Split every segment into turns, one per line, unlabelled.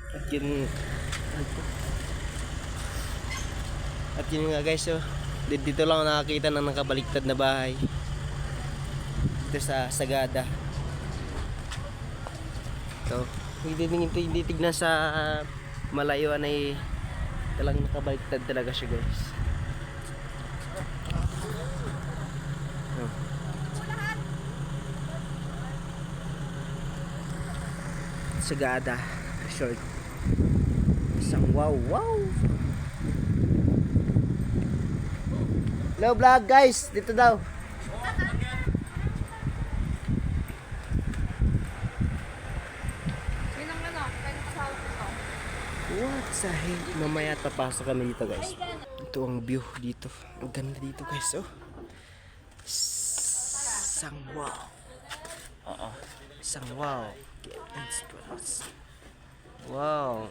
At yun, at yun nga guys, oh, dito lang ako nakakita ng nakabaliktad na bahay dito sa Sagada. So, hindi tignan sa malayuan ay talagang nakabaliktad talaga siya guys. Oh. Sagada Resort. Isang wow. Hello vlog guys, dito daw.
Sinang ano? Kaya kasama ko to.
What sa heck? Mamaya papasok kami dito guys. Ito ang view dito. Ang ganda dito guys, oh. Isang wow. Oo. Isang wow. Wow.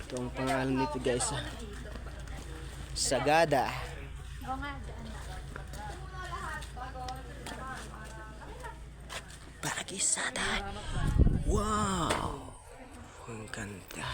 Ito ang pangalan nito guys, ah. Sagada.
Oo nga, dyan.
Pakisada. Wow. Ang ganda.